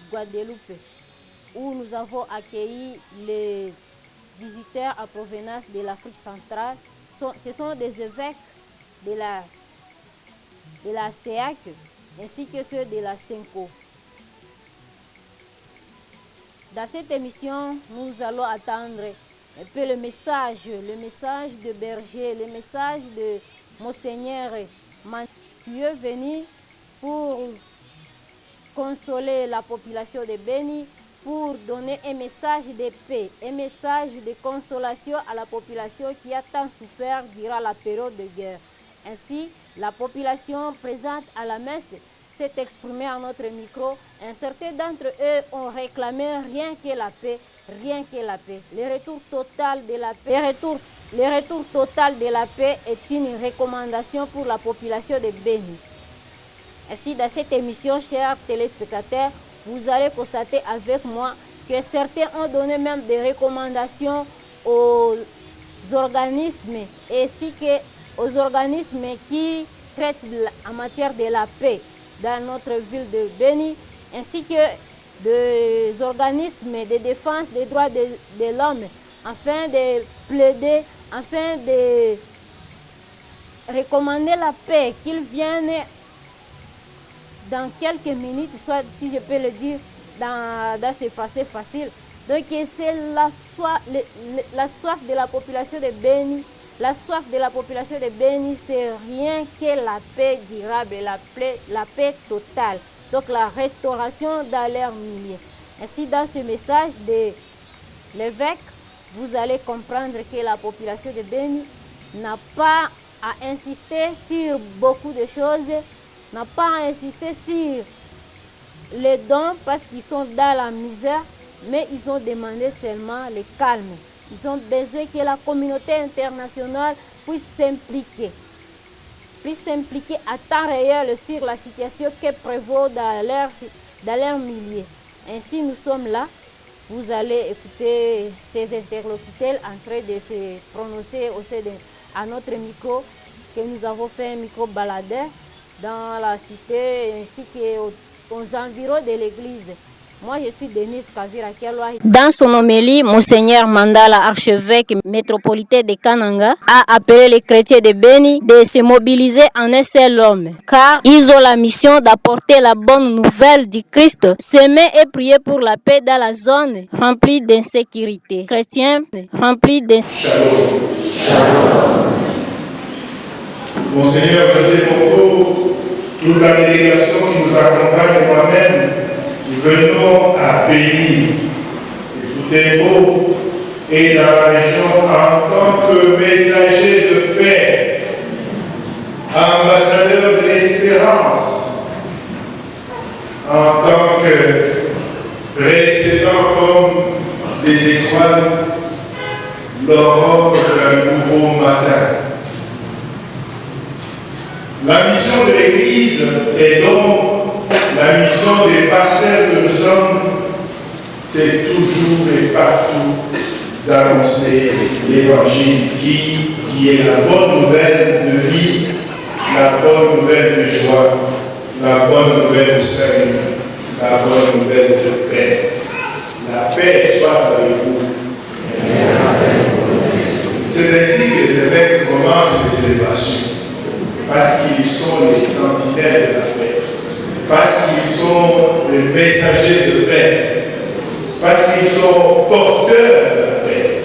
Guadeloupe, où nous avons accueilli les visiteurs en provenance de l'Afrique centrale. Ce sont des évêques de la SEAC ainsi que ceux de la SENCO. Dans cette émission, nous allons attendre un peu le message de Berger, le message de Monseigneur qui est venu pour consoler la population de Beni, pour donner un message de paix, un message de consolation à la population qui a tant souffert durant la période de guerre. Ainsi, la population présente à la messe s'est exprimée à notre micro. Un certain d'entre eux ont réclamé rien que la paix, rien que la paix. Le retour total de la paix, le retour total de la paix est une recommandation pour la population de Beni. Ainsi, dans cette émission, chers téléspectateurs, vous allez constater avec moi que certains ont donné même des recommandations aux organismes ainsi qu'aux organismes qui traitent en matière de la paix dans notre ville de Beni, ainsi que des organismes de défense des droits de l'homme, afin de plaider, afin de recommander la paix, qu'ils viennent dans quelques minutes, soit si je peux le dire, dans ces facettes faciles. Donc c'est la soif de la population de Beni. La soif de la population de Beni, c'est rien que la paix durable, la paix totale. Donc la restauration dans leur milieu. Ainsi, dans ce message de l'évêque, vous allez comprendre que la population de Beni n'a pas à insister sur beaucoup de choses, n'a pas à insister sur les dons parce qu'ils sont dans la misère, mais ils ont demandé seulement le calme. Ils ont besoin que la communauté internationale puisse s'impliquer à temps réel sur la situation qui prévaut dans leur milieu. Ainsi, nous sommes là. Vous allez écouter ces interlocuteurs en train de se prononcer à notre micro, que nous avons fait un micro baladeur dans la cité ainsi qu'aux environs de l'église. Moi, je suis Denise Kavira Kialwa. Dans son homélie, Monseigneur Mandala, archevêque métropolitain de Kananga, a appelé les chrétiens de Beni de se mobiliser en un seul homme, car ils ont la mission d'apporter la bonne nouvelle du Christ, s'aimer et prier pour la paix dans la zone remplie d'insécurité. Chrétiens remplis de... Shalom. Shalom. Monseigneur José Boko, toute la délégation qui nous accompagne, moi-même, nous venons à Beni, écoutez-vous, et dans la région en tant que messager de paix, ambassadeur de l'espérance, en tant que précédent comme des étoiles, l'aurore d'un nouveau matin. La mission de l'Église est donc la mission des pasteurs que nous sommes, c'est toujours et partout d'annoncer l'Évangile qui est la bonne nouvelle de vie, la bonne nouvelle de joie, la bonne nouvelle de salut, la bonne nouvelle de paix. La paix soit avec vous. C'est ainsi que les évêques commencent les célébrations, parce qu'ils sont les sentinelles de la paix. Parce qu'ils sont les messagers de paix, parce qu'ils sont porteurs de la paix.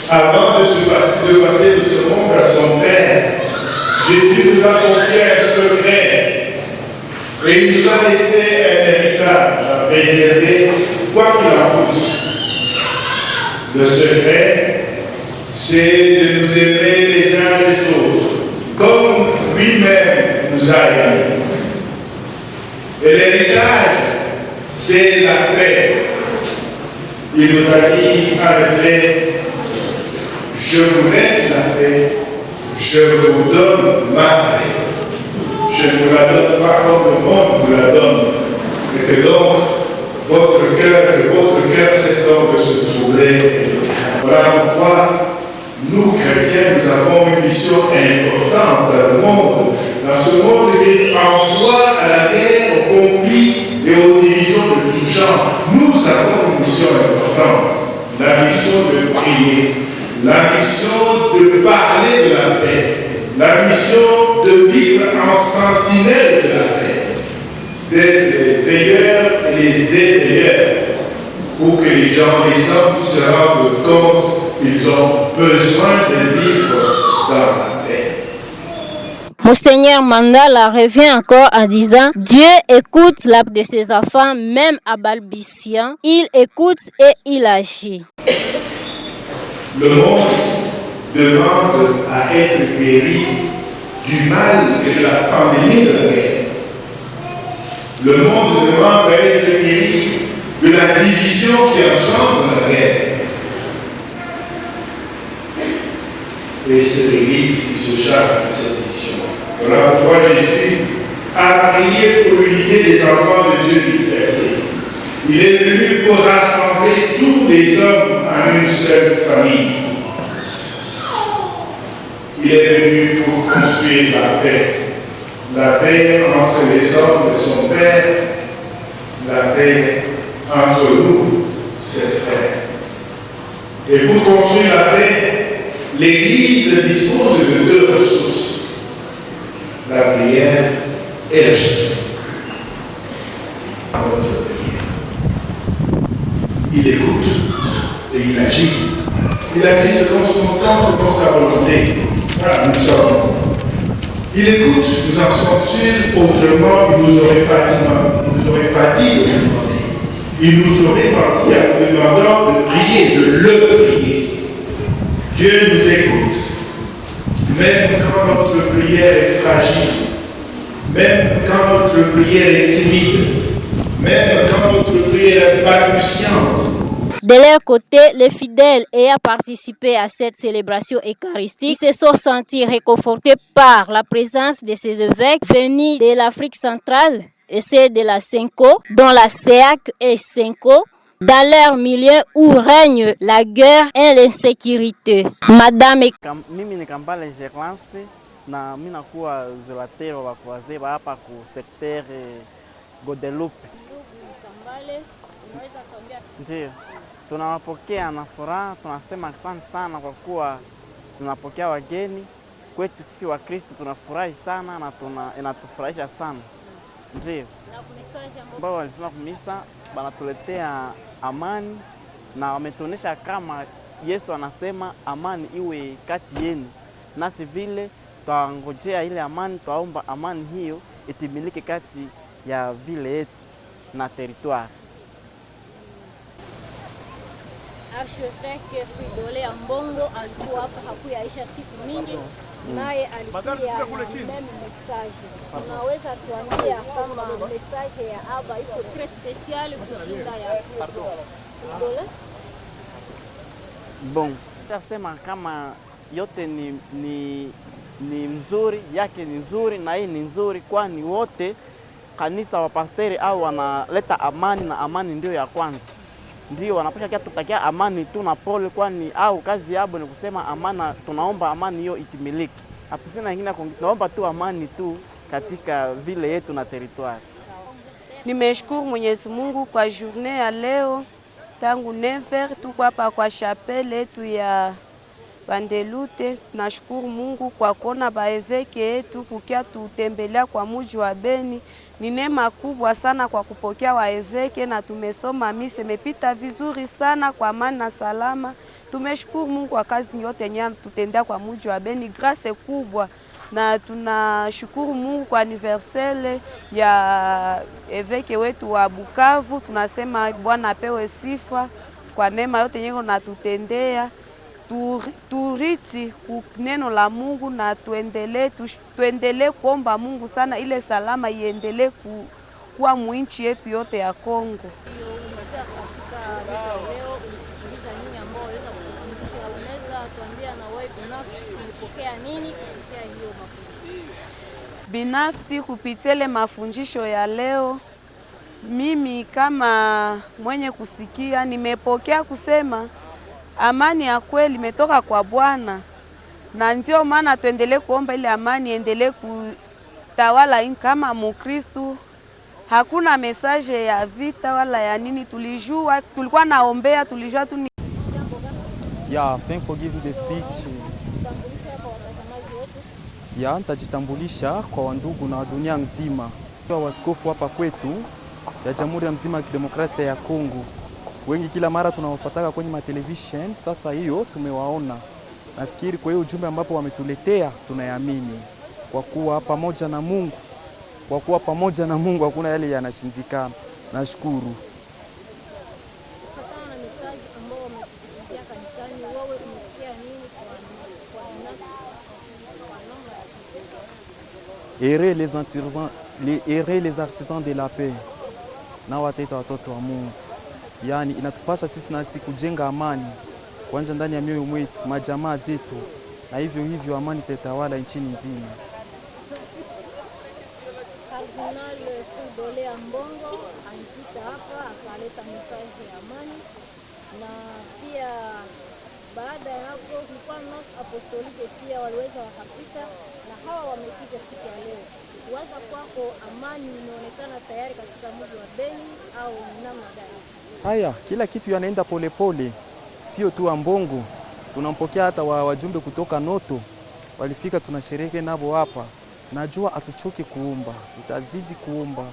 Avant de passer de ce monde à son Père, Jésus nous a confié un secret et il nous a laissé un héritage à préserver, quoi qu'il en coûte. Le secret, c'est de nous aimer les uns les autres, comme lui-même nous a aimés. Et l'héritage, c'est la paix. Il nous a dit, en effet, je vous laisse la paix, je vous donne ma paix. Je ne vous la donne pas comme le monde vous la donne. Et que donc, que votre cœur cesse donc de se troubler et de craindre. Voilà pourquoi nous, chrétiens, nous avons une mission importante dans le monde. Dans ce monde qui envoie à la guerre, au conflit et aux divisions missions de tout genre. Nous avons une mission importante, la mission de prier, la mission de parler de la paix, la mission de vivre en sentinelle de la paix, d'être les veilleurs et les éveilleurs, pour que les gens, les hommes se rendent compte qu'ils ont besoin de vivre dans la paix. Monseigneur Mandala revient encore en disant: Dieu écoute la de ses enfants, même à balbutiant. Il écoute et il agit. Le monde demande à être guéri du mal et de la pandémie de la guerre. Le monde demande à être guéri de la division qui engendre la guerre. Et c'est l'Église qui se charge de cette mission. Voilà pourquoi Jésus a prié pour l'unité des enfants de Dieu dispersés. Il est venu pour rassembler tous les hommes en une seule famille. Il est venu pour construire la paix entre les hommes de son Père, la paix entre nous, ses frères. Et pour construire la paix, l'Église dispose de deux ressources, la prière et la charité. Il écoute et il agit. Il agit selon son temps, selon sa volonté. Voilà, nous savons. Il écoute, nous en sommes sûrs, autrement il ne nous aurait pas dit de le demander. Il nous aurait menti en nous demandant de prier, de le prier. Dieu nous écoute, même quand notre prière est fragile, même quand notre prière est timide, même quand notre prière est balbutiante. De leur côté, les fidèles ayant participé à cette célébration eucharistique se sont sentis réconfortés par la présence de ces évêques venus de l'Afrique centrale et ceux de la Senko, dont la SEAC et Senko, dans leur milieu où règne la guerre et l'insécurité. Madame mimi ni Kambale Gerlance na mimi nakuwa zolatero wa kuwazee hapa ku secteur Guadeloupe. Kambale, unaweza kuambia? Ndio. Tunawapokea na furaha, tunasema asante sana kwa kuwa tunapokea wageni. Kwetu sisi wa Kristo tunafurahi sana na inatufurahisha sana. Ndio. Na kumisaje ambao walisema kumisa banatuletea amani na wametuonesha kama Yesu anasema amani iwe kati yenu. Nasi vile twangojea ile amani, twaomba amani hiyo itimilike kati ya vile yetu na territoire. Archevêque Fridolin Ambongo alikuwa hapa, hakuyaisha siku mingi, naye alikuwa na message. Unaweza tuambia kama message ya Aba iko très spécial kushinda ya Fridolin? Bon, tunasema kama yote ni mzuri, yake ni nzuri na hii ni nzuri, kwani wote kanisa wa pasteri au wanaleta amani na amani ndio ya kwanza. Ndio wanapasha kia tutakia amani tu na pole, kwani au kazi yabo ni kusema amana, tunaomba amani hiyo itimiliki. Hapo sina nyingine, tunaomba tu amani tu katika vile yetu na territoire. Nimeshukuru Mwenyezi Mungu kwa journée ya leo, tangu 9h tuko hapa kwa chapelle yetu ya Bandelute. Nashukuru Mungu kwa kuona baeveke yetu kukia tutembelea kwa mji wa Beni. Ni neema kubwa sana kwa kupokea waeveke na tumesoma misa imepita vizuri sana kwa amani na salama. Tumeshukuru Mungu kwa kazi yote yenye tutendea kwa mji wa Beni, grâce kubwa, na tunashukuru Mungu kwa anniversaire ya eveke wetu wa Bukavu. Tunasema Bwana apewe sifa kwa neema yote yenye natutendea. Turiti neno la Mungu na tuendelee kuomba Mungu sana ile salama iendelee kuwa mwinchi yetu yote ya Kongo. Binafsi kupitia ile mafundisho ya leo, mimi kama mwenye kusikia nimepokea kusema amani ya kweli imetoka kwa Bwana, na ndio maana tuendelee kuomba ile amani endelee kutawala kama Mkristo. hakuna message ya vita wala ya nini. Tulijua, tulikuwa naombea, tulijua tu ni Yeah, thank for giving the speech. Yeah, nitajitambulisha kwa wandugu na dunia nzima. Kwa waskofu hapa kwetu ya Jamhuri ya mzima ya Kidemokrasia ya Kongo. Wengi kila mara tunawafuataka kwenye matelevision, sasa hiyo tumewaona. Nafikiri kwa hiyo ujumbe ambapo wametuletea tunayamini. Kwa kuwa pamoja na Mungu, hakuna yale yanashindikana. Nashukuru. Errer les artisans de la paix na wataita watoto wa Mungu. Yani inatupasha sisi nasi kujenga amani kwanza ndani ya mioyo mwetu, majamaa zetu, na hivyo amani itatawala nchini nzima. Kardinal Fridolin Ambongo alipita hapa akaleta message ya amani, na pia baada ya hapo kulikuwa nurse apostolike pia waliweza wakapita, na hawa wamefika siku ya leo. Waza kwako amani inaonekana tayari katika mji wa Beni au namna gani? Haya, kila kitu yanaenda polepole, sio tu Ambongo. Tunampokea hata wajumbe kutoka Noto, walifika, tunashereke nabo hapa. Najua atuchoke kuomba, tutazidi kuomba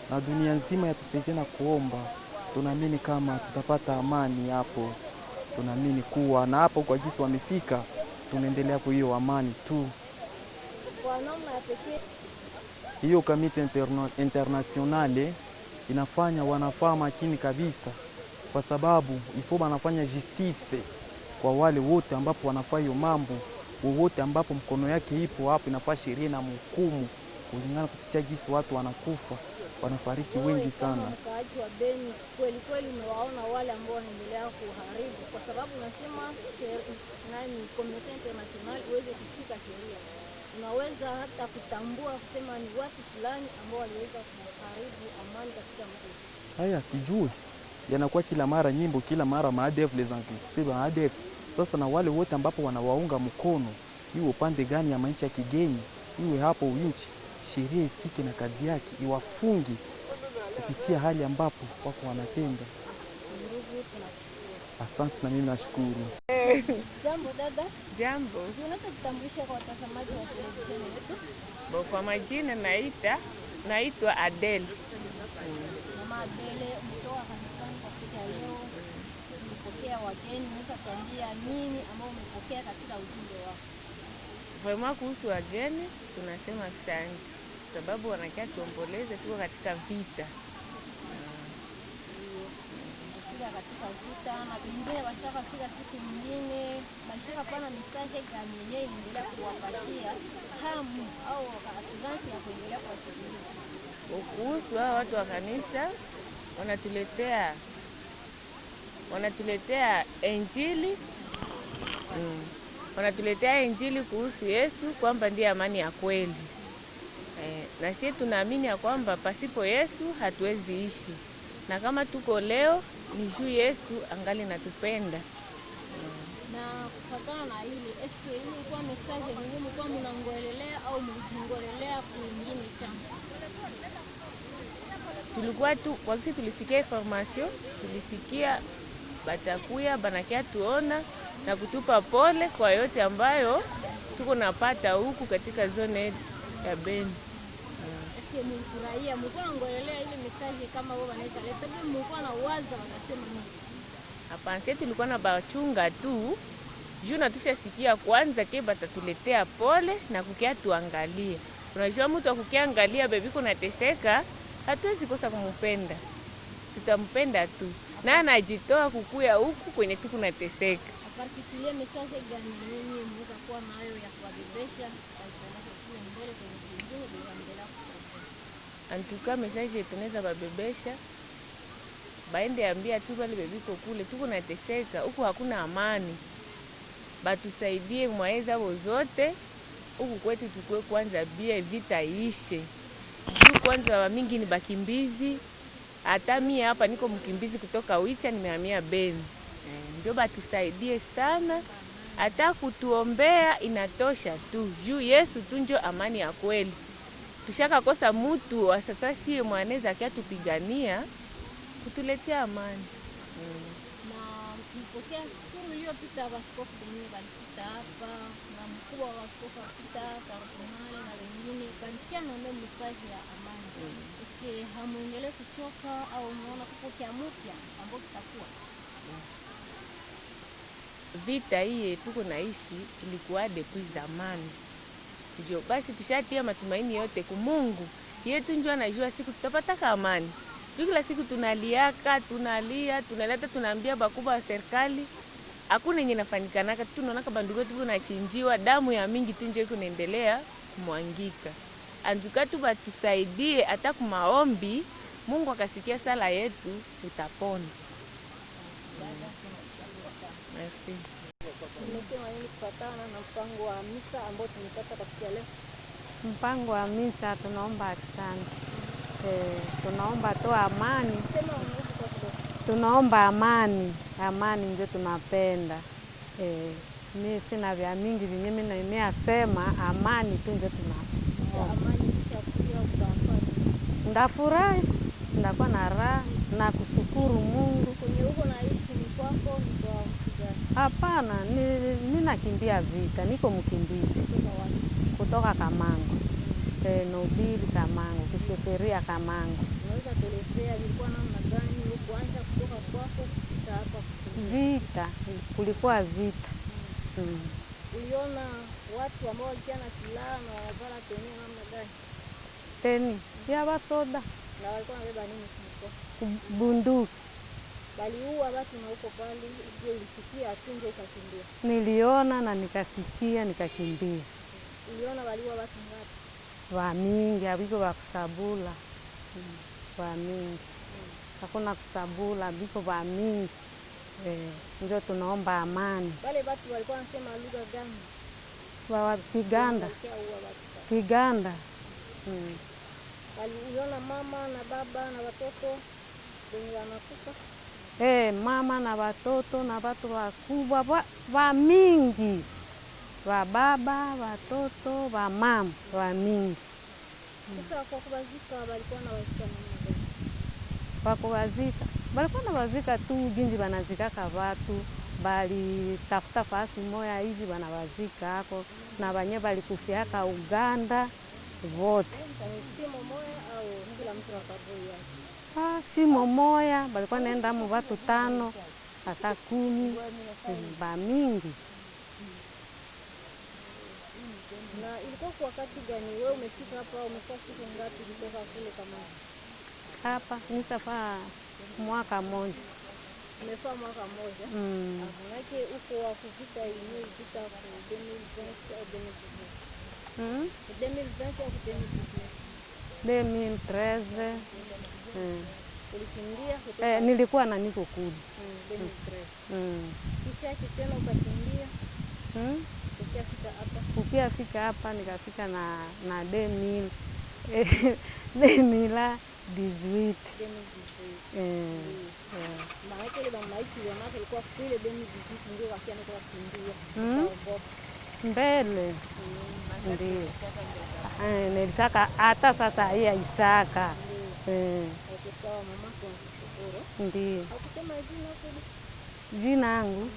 na dunia nzima yatusaidie na kuomba. Tunaamini kama tutapata amani hapo. Tunaamini kuwa na hapo kwa jinsi wamefika, tunaendelea kwa hiyo amani tu. Kwa namna ya pekee hiyo kamiti internationale inafanya wanafaa makini kabisa, kwa sababu ifo wanafanya justice kwa wale wote ambapo wanafaa hiyo mambo, wote ambapo mkono yake ipo hapo, inafaa sheria na mhukumu kulingana kupitia jinsi watu wanakufa, wanafariki wengi sana. Mkaaji wa Beni kweli kweli umewaona wale ambao wanaendelea kuharibu, kwa sababu nasema community international iweze kushika sheria. Unaweza hata kutambua kusema ni watu fulani ambao waliweza kuharibu amani katika mji. Haya sijui. Yanakuwa kila mara nyimbo, kila mara maadef les anglais, maadef. Sasa na wale wote ambapo wanawaunga mkono, iwe upande gani ya manchi ya kigeni, iwe hapo winchi, sheria isike na kazi yake, iwafungi kupitia hali ambapo wako wanatenda. Asante, na mimi nashukuru. Jambo dada. Jambo. Unaweza kutambulisha kwa watazamaji wa televisheni yetu? Kwa majina naitwa Adele. Mama Adele, umetoka kanisani kwa siku ya leo, umepokea wageni, unaweza kuambia nini ambao umepokea katika ujumbe wako? Vraiment kuhusu wageni tunasema asante, sababu wanakia tuomboleze, tuko katika vita. Katika vita na pengine washaka fika siku nyingine, bashaka pana message gani yenyewe inaendelea kuwapatia hamu au assurance ya kuendelea kuwasikiliza? Kuhusu hao watu wa kanisa wanatuletea Injili. Wanatuletea Injili kuhusu Yesu kwamba ndiye amani ya kweli. Na sisi tunaamini ya kwamba pasipo Yesu hatuwezi ishi. Na kama tuko leo ni juu Yesu angali natupenda. Na kufatana na hili, eske hili ilikuwa message nyingine kwa mnangolelea au mjingolelea kwingine chama? Tulikuwa tu kwa sisi tulisikia information, tulisikia batakuya banakia tuona na kutupa pole kwa yote ambayo tuko napata huku katika zone ya Beni. Mfurahia mlikuwa ngolelea ile message kama wao wanaweza leta bila mlikuwa na waza wakasema nini? Hapana, sisi tulikuwa na bachunga tu juu na tushasikia kwanza ke batatuletea pole na kukia tuangalie. Unajua mtu akukiangalia bebi kuna teseka, hatuwezi kosa kumpenda. Tutampenda tu. Na anajitoa kukuya huku kwenye tuko na teseka. Particulier message gani yenyewe mnaweza kuwa nayo ya kuwadebesha kwa mbele kwenye kingine bila endelea kusaidia? Antuka message tunaweza babebesha. Baende ambia tu wale bebiko kule tuko na teseka, huku hakuna amani. Batusaidie mwaweza wote. Huku kwetu tukue kwanza bia vita ishe. Juu kwanza wa mingi ni bakimbizi. Hata mimi hapa niko mkimbizi kutoka Wicha nimehamia Beni. Ndio batusaidie sana. Hata kutuombea inatosha tu. Juu Yesu tu ndio amani ya kweli. tushaka kosa mtu sasa sie mwanaweza kia tupigania kutuletea amani. Na mpokea shukuru iliyopita waskofu kumini walipita hapa na mkubwa wa waskofu walipita kardinali na wengine bankia na message ya amani. Eske hamuendelee kuchoka au unaona kupokea mpya ambao kitakuwa? Vita hii tuko naishi ilikuwa depuis zamani. Ndio basi tushatia matumaini yote kwa Mungu. Yetu njoo anajua siku tutapata amani. Kila siku tunaliaka, tunalia, tunaleta tunaambia bakubwa wa serikali. Hakuna yenye nafanikanaka, tunaona bandugu wetu tunachinjiwa, damu ya mingi tu njoo kunaendelea kumwangika. Anduka tu batusaidie hata kwa maombi, Mungu akasikia sala yetu utapona. Merci. Nimesema nini kufatana na mpango wa misa ambao tumepata katika leo? Mpango wa misa tunaomba asante. Tunaomba tu amani. Tunaomba amani. Amani ndio tunapenda. Mimi sina vya mingi vinyi mimi nimeasema amani tu ndio tunapenda. Amani itakuwa utafanya. Ndafurahi, ndakuwa na raha na kushukuru Mungu. Kwenye huko naishi ni kwako ni kwa mfugani? Hapana, mimi nakimbia vita, niko mkimbizi. Kutoka Kamango. Nobili Kamango, kusheferia Kamango. Unaweza kuelezea ilikuwa namna gani ulipoanza kutoka kwako kufika hapa? Vita, kulikuwa vita. Uliona watu ambao walikuwa na silaha na wanavaa teni namna gani? Teni ya basoda. Na walikuwa wanabeba nini mkono? Bunduki. Waliua watu na huko pale, je, ulisikia atunje ukakimbia? Niliona na nikasikia nikakimbia. Uliona waliua watu ngapi? Wa mingi, abiko wa kusabula. Wa mingi. Hakuna kusabula, abiko wa mingi. Ndio tunaomba amani. Wale watu walikuwa wanasema lugha gani? Wa Kiganda. Kiganda. Waliona mama na baba na watoto wenye wanakufa? Mama na watoto na watu wakubwa wa mingi. Wa baba, watoto, wa mama, wa mingi. Sasa kwa kubazika walikuwa na wazika namna gani? Kwa kubazika, walikuwa na wazika tu ginji banazikaka watu, bali tafuta fasi moya hivi banawazika hako na wenye balikufiaka Uganda wote. Shimo moya au kila mtu akaboi yake? Shimo moya, balikuwa naenda mu watu 5 hata 10 ba mingi. Na ilikuwa kwa wakati gani wewe umefika hapa, umefika siku ngapi kutoka kule Kamango? Hapa nisafaa mwaka mmoja. Umefaa mwaka mmoja? Maanake uko wa kufika yenyewe vita kwa 2020 au 2019? 2020 au 2013. Ulikimbia kutoka? Nilikuwa na niko kuli. 2013. Kisha kitena ukakimbia? Ukiafika hapa nikafika na 2018. Maana ile maiti yake ilikuwa kule 2018 ndio wakiana kwa kimbia. Mbele. Ndio. Nilisaka hata sasa hii Isaka. Sawa mama kwa kushukuru. Ndio. Hakusema jina kule? Jina yangu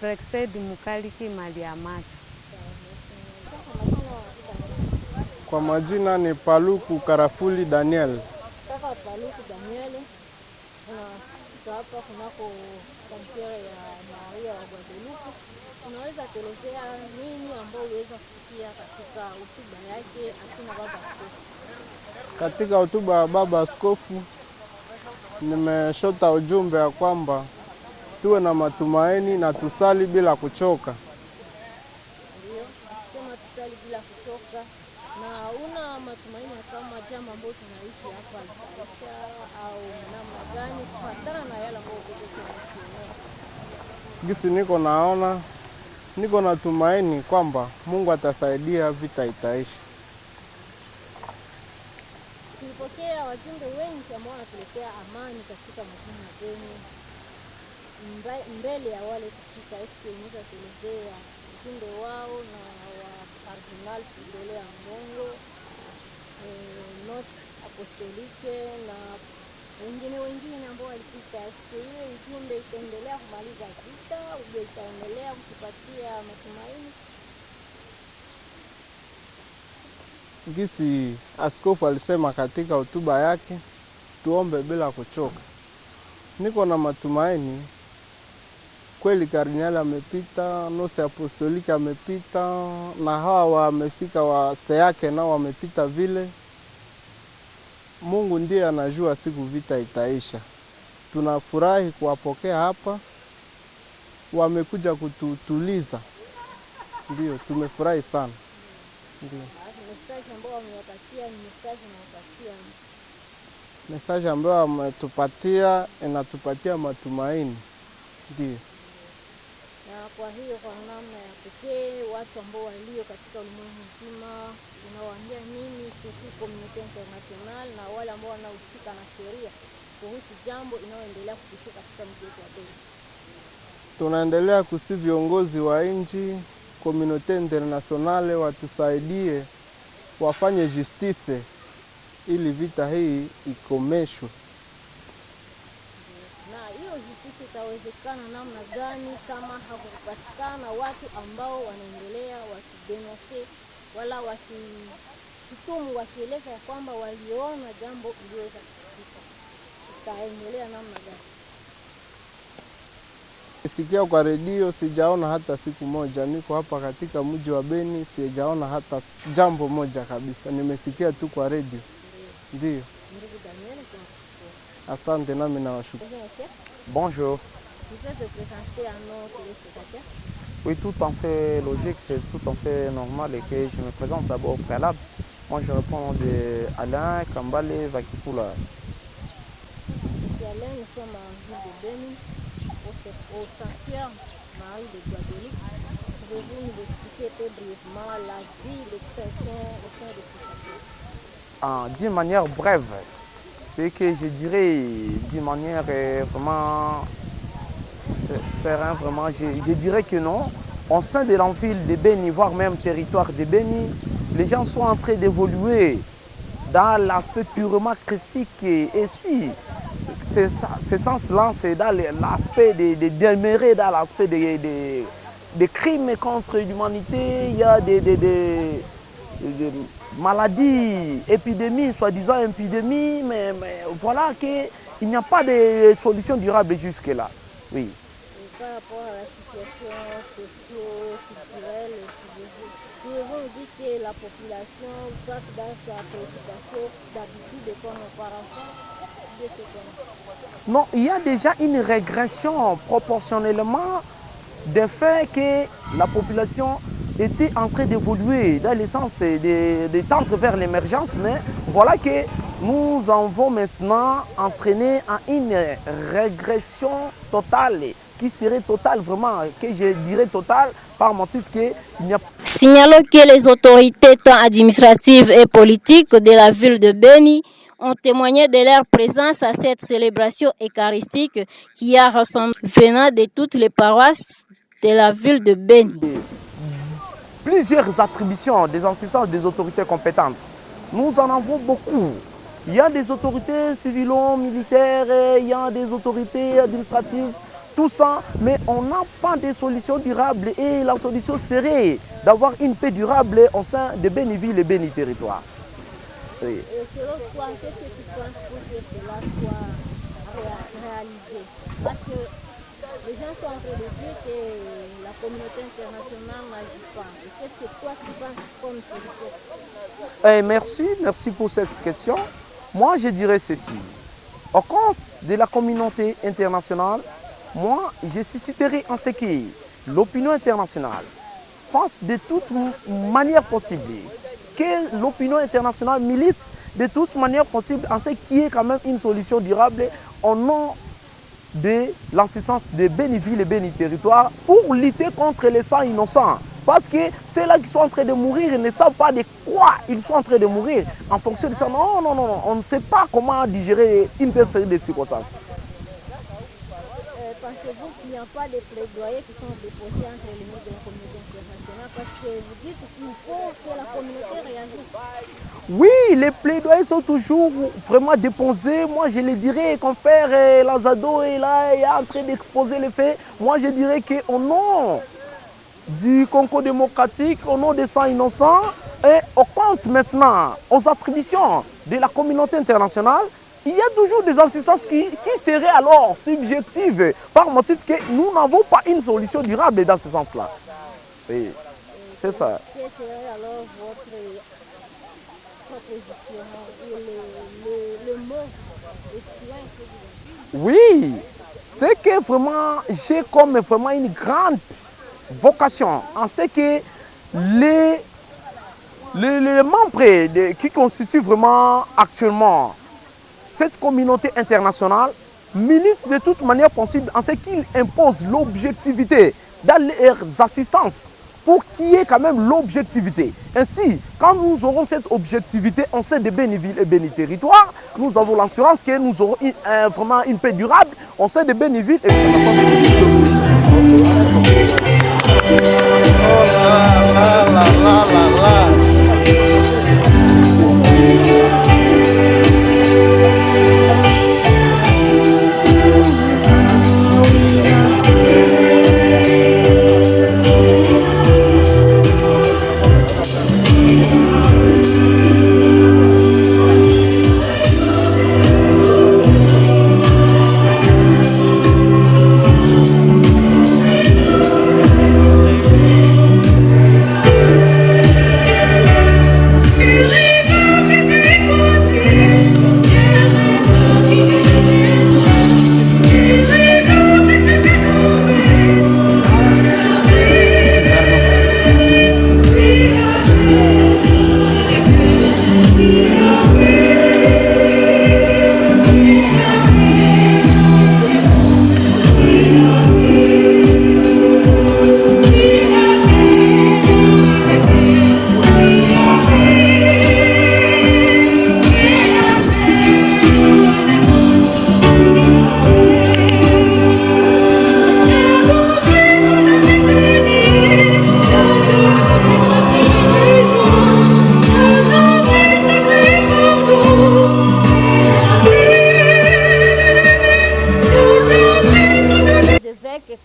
Rexed Mukaliki mali ya macho. Kwa majina ni Paluku Karafuli Daniel. Kaka Paluku Daniel, hapa kunako kampira ya Maria wa Guadalupe. Unaweza kuelezea nini ambao uweza kusikia katika hotuba yake akina baba askofu? Katika hotuba ya baba askofu nimeshota ujumbe ya kwamba tuwe na matumaini na tusali bila kuchoka. Ndio, sema tusali bila kuchoka. Na una matumaini kama jambo ambalo tunaishi hapa litaisha au namna gani kufuatana na yale ambayo tunaishi? Gisi niko na tumaini kwamba Mungu atasaidia, vita itaisha. Tulipokea wajumbe wengi ambao wanatuletea amani katika majina yenu. Mbele ya wale kufika eski unaweza kuelezea ujumbe wao na wa Cardinal Fidele Ambongo Nos Apostolike na wengine ambao walipita. Hiyo ujumbe itaendelea kumaliza vita au itaendelea kutupatia matumaini? Gisi askofu alisema katika hotuba yake, tuombe bila kuchoka. Niko na matumaini kweli. Kardinali amepita, Nose Apostolike amepita, na hawa wamefika wa Seake nao wamepita vile. Mungu ndiye anajua siku vita itaisha. Tunafurahi kuwapokea hapa, wamekuja kututuliza. Ndio, tumefurahi sana. Ndio. Message ambayo ametupatia inatupatia matumaini. Ndio. Na kwa hiyo kwa namna ya pekee watu ambao walio katika ulimwengu mzima unawaambia nini sisi community international na wale ambao wanahusika na sheria kuhusu jambo inayoendelea kupitika katika mji wetu wa Beni? Tunaendelea kusi viongozi wa nchi, community international watusaidie, wafanye justice ili vita hii ikomeshwe. Na hiyo justice itawezekana namna gani kama hakupatikana watu ambao wanaendelea wakidenonse wala wakishutumu, wakieleza ya kwamba waliona jambo iliweza kufika? Itaendelea namna gani? Sikia kwa redio, sijaona hata siku moja. Niko hapa katika mji wa Beni, sijaona hata jambo moja kabisa. Nimesikia tu kwa redio. Ndio. Asante, nami nawashukuru. Bonjour. Vous pouvez vous présenter à nos téléspectateurs? Oui, tout en fait logique, c'est tout en fait normal et que je me présente d'abord au préalable. Moi, je réponds de Alain Kambale Vakipula. Monsieur Alain, nous sommes en ville de Beni, au sanctuaire Marie de Guadeloupe. Pouvez-vous nous expliquer très brièvement la vie des chrétiens au sein de ce sanctuaire? D'une manière brève, c'est que je dirais d'une manière vraiment sereine, vraiment, je dirais que non. Au sein de la ville de Beni, voire même territoire de Beni, les gens sont en train d'évoluer dans l'aspect purement critique. Et si ce sens-là, c'est dans l'aspect de demeurer dans l'aspect des crimes contre l'humanité, il y a des maladies, épidémies, soi-disant épidémies, mais voilà qu'il n'y a pas de solution durable jusque-là. Oui. Et par rapport à la situation socio-culturelle, pouvez-vous dire que la population, soit dans sa préoccupation d'habitude comme auparavant, de ce point? Non, il y a déjà une régression proportionnellement du fait que la population était en train d'évoluer dans le sens de tendre vers l'émergence, mais voilà que nous avons maintenant entraîné à une régression totale, qui serait totale vraiment, que je dirais totale, par motif qu'il n'y a pas. Signalons que les autorités tant administratives et politiques de la ville de Beni ont témoigné de leur présence à cette célébration eucharistique qui a rassemblé venant de toutes les paroisses de la ville de Beni. Plusieurs attributions des assistances des autorités compétentes. Nous en avons beaucoup. Il y a des autorités civilo-militaires, il y a des autorités administratives, tout ça, mais on n'a pas de solution durable et la solution serait d'avoir une paix durable au sein de Béniville et Béni territoire. Oui. Et selon toi, qu'est-ce que tu penses pour que cela soit réalisé? Parce que les gens sont en train de dire que la communauté internationale n'agit pas. Qu'est-ce que toi tu penses comme solution? Merci pour cette question. Moi, je dirais ceci. Au compte de la communauté internationale, moi, je susciterai en ce qui l'opinion internationale fasse de toute manière possible, que l'opinion internationale milite de toute manière possible en ce qui est quand même une solution durable au nom de l'assistance de Béniville et Béni territoire pour lutter contre les sangs innocents. Parce que ceux-là qui sont en train de mourir, ils ne savent pas de quoi ils sont en train de mourir en fonction de ça. Non, non, non, on ne sait pas comment digérer une telle série de circonstances. pensez-vous qu'il n'y a pas de plaidoyers qui sont déposés entre les membres de la communauté internationale? Parce que vous dites qu'il faut que la communauté réagisse. Oui, les plaidoyers sont toujours vraiment déposés. Moi, je le dirais, confrère Lazado est là, il est en train d'exposer les faits. Moi, je dirais qu'au nom du Congo démocratique, au nom des sangs innocents, et au compte maintenant aux attributions de la communauté internationale, il y a toujours des assistances qui seraient alors subjectives par motif que nous n'avons pas une solution durable dans ce sens-là. Oui, c'est ça. Quelle serait alors votre proposition ou le mot de soin que vous avez? Oui, c'est que vraiment j'ai comme vraiment une grande vocation en ce que les membres qui constituent vraiment actuellement cette communauté internationale militent de toute manière possible en ce qu'ils imposent l'objectivité dans leurs assistances pour qu'il y ait quand même l'objectivité. Ainsi, quand nous aurons cette objectivité, on sait de Béniville et Béni Territoire, nous avons l'assurance que nous aurons vraiment une paix durable, on sait de Béniville et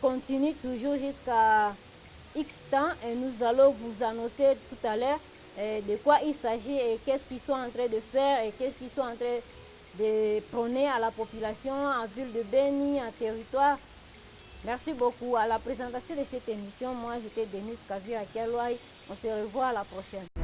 continue toujours jusqu'à X temps et nous allons vous annoncer tout à l'heure de quoi il s'agit et qu'est-ce qu'ils sont en train de faire et qu'est-ce qu'ils sont en train de prôner à la population en ville de Béni, en territoire. Merci beaucoup. À la présentation de cette émission, moi j'étais Denise Kavira Kelwai. On se revoit à la prochaine.